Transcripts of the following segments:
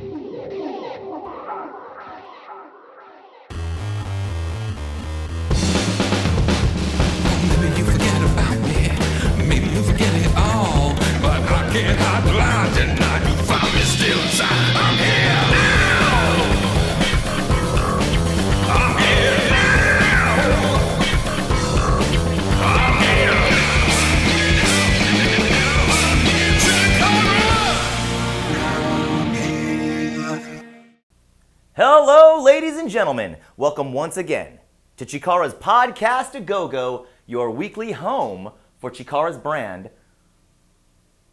Maybe you forget about me, maybe you forget it all, but I can't hide the light tonight. You find me still inside. I'm here now. I'm here now. I'm here. Hello, ladies and gentlemen. Welcome once again to CHIKARA's Podcast-A-Go-Go, your weekly home for CHIKARA's brand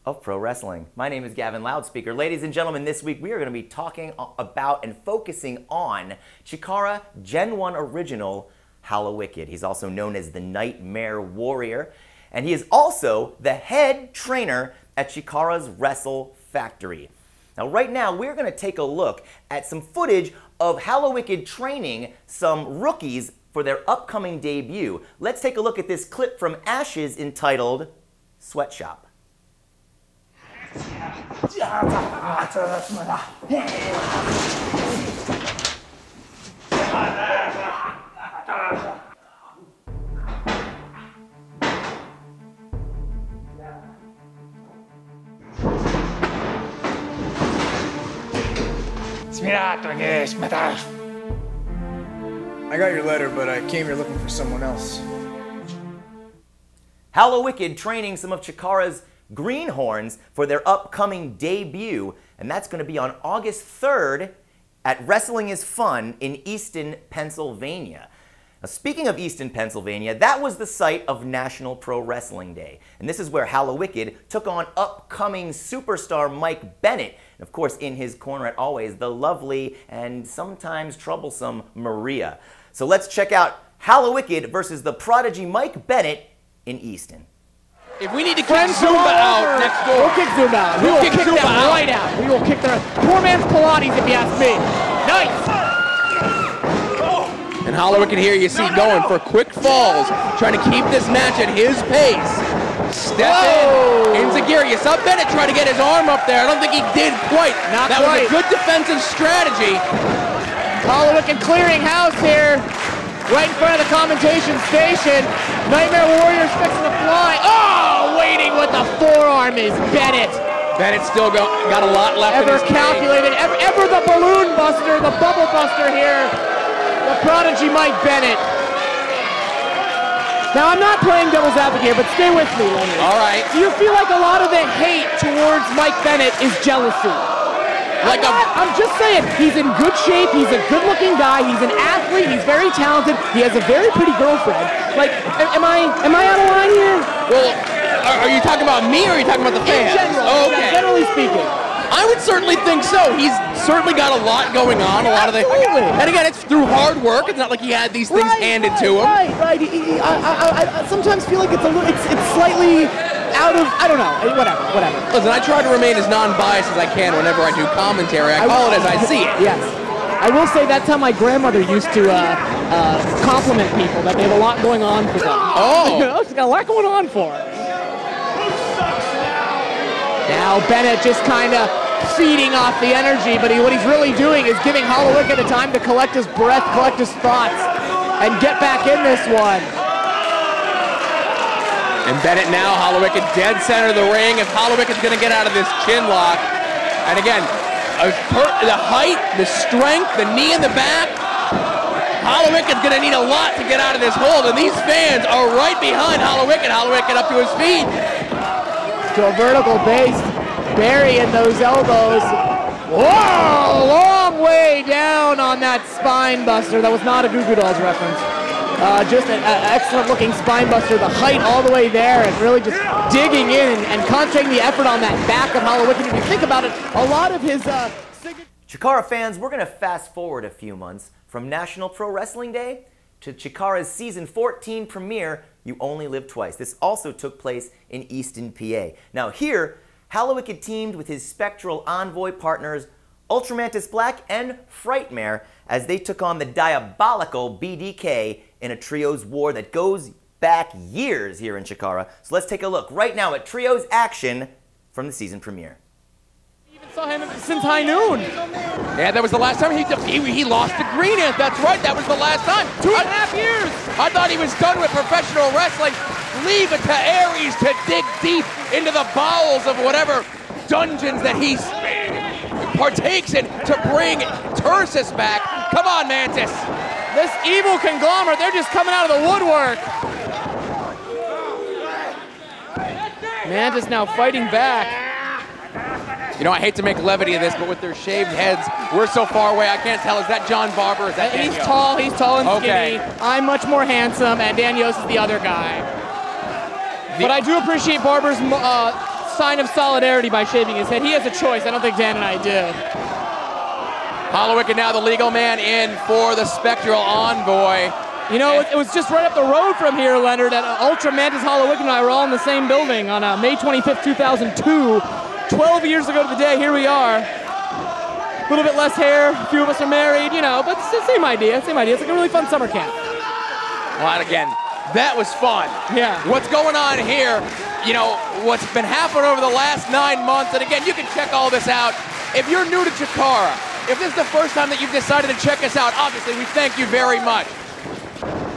of pro wrestling. My name is Gavin Loudspeaker. Ladies and gentlemen, this week we are going to be talking about and focusing on CHIKARA Gen 1 original Hallowicked. He's also known as the Nightmare Warrior, and he is also the head trainer at CHIKARA's Wrestle Factory. Now, right now, we're going to take a look at some footage of Hallowicked training some rookies for their upcoming debut. Let's take a look at this clip from Ashes entitled Sweatshop. I got your letter, but I came here looking for someone else. Hallowicked training some of CHIKARA's greenhorns for their upcoming debut, and that's going to be on August 3rd at Wrestling is Fun in Easton, Pennsylvania. Now, speaking of Easton, Pennsylvania, that was the site of National Pro Wrestling Day, and this is where Hallowicked took on upcoming superstar Mike Bennett, and of course in his corner at always, the lovely and sometimes troublesome Maria. So let's check out Hallowicked versus the Prodigy Mike Bennett in Easton. If we need to kick Zumba out next door. We'll kick Zumba out. We will kick them right out. We will kick their poor man's Pilates, if you ask me. Nice! And Hallowicked here you see going for quick falls, trying to keep this match at his pace. Step in. Enziguri. You saw Bennett try to get his arm up there. I don't think he did quite. That was a good defensive strategy. Hallowicked clearing house here. Right in front of the commentation station. Nightmare Warrior's fixing to fly. Oh, waiting with the forearm is Bennett. Bennett still got a lot left in his calculated. Ever the balloon buster, the bubble buster here. The Prodigy Mike Bennett. Now, I'm not playing devil's advocate, but stay with me, Leonard. All right. Do you feel like a lot of the hate towards Mike Bennett is jealousy? I'm just saying, he's in good shape, he's a good-looking guy, he's an athlete, he's very talented, he has a very pretty girlfriend. Like, am I out of line here? Well, are you talking about me or are you talking about the fans? In general, okay. Generally speaking. I would certainly think so. He's certainly got a lot going on, a lot of things. And again, it's through hard work. It's not like he had these things handed to him. Right. I sometimes feel like it's slightly out of, I don't know, whatever. Listen, I try to remain as non-biased as I can whenever I do commentary. I call it as I see it. Yes. I will say that's how my grandmother used to compliment people, that they have a lot going on for them. Oh. She's got a lot going on for her. Now Bennett just kind of feeding off the energy, but what he's really doing is giving Hallowicked the time to collect his breath, collect his thoughts, and get back in this one. And Bennett now, Hallowicked dead center of the ring. If Hallowicked's going to get out of this chin lock, and again, the height, the strength, the knee in the back, Hallowicked's going to need a lot to get out of this hold, and these fans are right behind Hallowicked. Hallowicked up to his feet. To a vertical base, burying those elbows. Whoa, long way down on that spine buster. That was not a Goo Goo Dolls reference. Just an excellent looking spine buster, the height all the way there, and really just digging in and concentrating the effort on that back of Hallowicked. If you think about it, a lot of his CHIKARA fans, we're going to fast forward a few months from National Pro Wrestling Day to CHIKARA's Season 14 premiere, You Only Live Twice. This also took place in Easton, PA. Now here, Hallowicked teamed with his spectral envoy partners Ultramantis Black and Frightmare as they took on the diabolical BDK in a trios war that goes back years here in CHIKARA. So let's take a look right now at trios action from the season premiere. Saw him since high noon. Yeah, that was the last time he lost to Green Ant. That's right, that was the last time. 2.5 years. I thought he was done with professional wrestling. Leave it to Aries to dig deep into the bowels of whatever dungeons that he partakes in to bring Tursus back. Come on, Mantis. This evil conglomerate, they're just coming out of the woodwork. Mantis now fighting back. You know, I hate to make levity of this, but with their shaved heads, we're so far away, I can't tell. Is that John Barber? Is that Dan He's Yost? tall and skinny. Okay. I'm much more handsome, and Dan Yost is the other guy. But I do appreciate Barber's sign of solidarity by shaving his head. He has a choice. I don't think Dan and I did. Hallowicked now the legal man in for the Spectral Envoy. You know, it was just right up the road from here, Leonard, at Ultra Mantis Hallowicked and I were all in the same building on May 25th, 2002. 12 years ago to the day, here we are. A little bit less hair, a few of us are married, you know, but it's the same idea, same idea. It's like a really fun summer camp. Well, and again, that was fun. Yeah. What's going on here, you know, what's been happening over the last 9 months, and again, you can check all this out. If you're new to Chikara, if this is the first time that you've decided to check us out, obviously we thank you very much.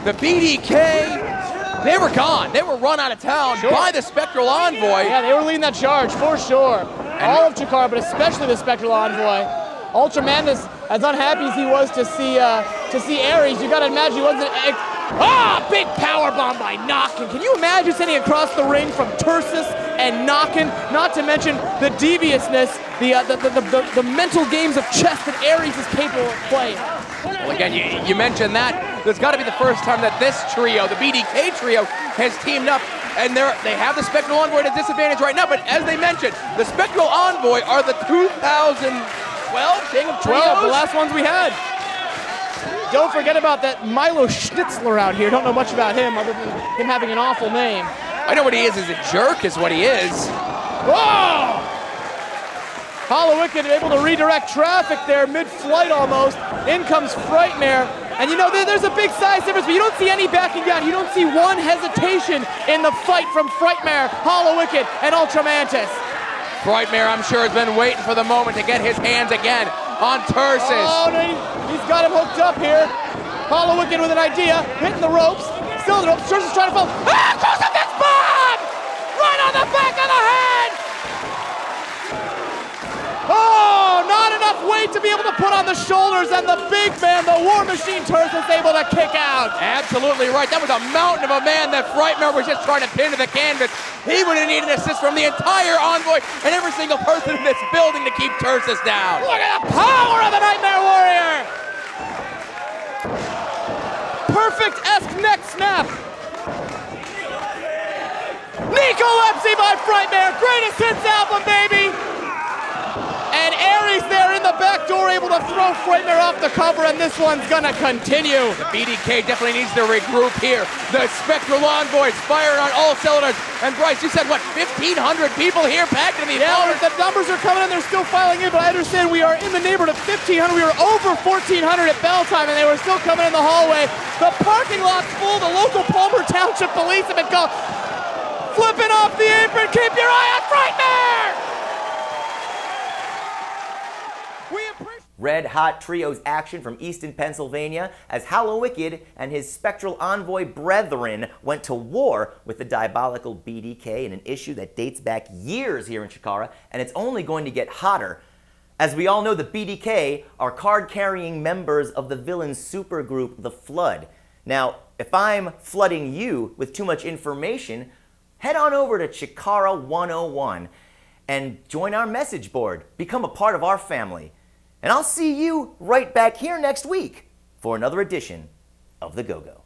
The BDK, they were gone. They were run out of town by the Spectral Envoy. Yeah, they were leading that charge, for sure. All of Chikara, but especially the Spectral Envoy. Ultra Mantis, as unhappy as he was to see Aries, you gotta imagine he wasn't... big power bomb by Knockin. Can you imagine sitting across the ring from Tursus and Knockin? Not to mention the deviousness, the mental games of chess that Aries is capable of playing. Well, again, you mentioned that. There's got to be the first time that this trio, the BDK trio, has teamed up, and they have the Spectral Envoy at a disadvantage right now, but as they mentioned, the Spectral Envoy are the 2012 King of Trios. The last ones we had. Don't forget about that Milo Schnitzler out here. Don't know much about him other than him having an awful name. I know what he is a jerk is what he is. Whoa! Hallowicked able to redirect traffic there, mid-flight almost. In comes Frightmare. And you know, there's a big size difference, but you don't see any backing down. You don't see one hesitation in the fight from Frightmare, Hallowicked, and Ultra Mantis. Frightmare, I'm sure, has been waiting for the moment to get his hands again on Tursus. Oh, no, he's got him hooked up here. Hallowicked with an idea, hitting the ropes. Still in the ropes, Tursus trying to fall. Crucifix bomb! Right on the back of the head! Oh, not enough weight to be able to put on the shoulders, and the big man, the War Machine Tursus, able to kick out. Absolutely right. That was a mountain of a man that Frightmare was just trying to pin to the canvas. He would have needed assist from the entire Envoy and every single person in this building to keep Tursus down. Look at the power of the Nightmare Warrior! Perfect-esque neck snap. Nicolepsy by Frightmare, greatest hits album, baby! And Aries there in the back door able to throw Frightmare off the cover, and this one's gonna continue. The BDK definitely needs to regroup here. The Spectral Envoys firing on all cylinders. And Bryce, you said, what, 1,500 people here packed in the Yeah, the numbers are coming in, they're still filing in, but I understand we are in the neighborhood of 1,500. We were over 1,400 at bell time, and they were still coming in the hallway. The parking lot's full. The local Palmer Township police have been flipping off the apron. Keep your eye on Frightmare! Red Hot Trios action from Easton, Pennsylvania, as Hallowicked and his Spectral Envoy brethren went to war with the diabolical BDK in an issue that dates back years here in Chikara, and it's only going to get hotter. As we all know, the BDK are card-carrying members of the villain supergroup, The Flood. Now, if I'm flooding you with too much information, head on over to Chikara 101 and join our message board. Become a part of our family. And I'll see you right back here next week for another edition of The Go-Go.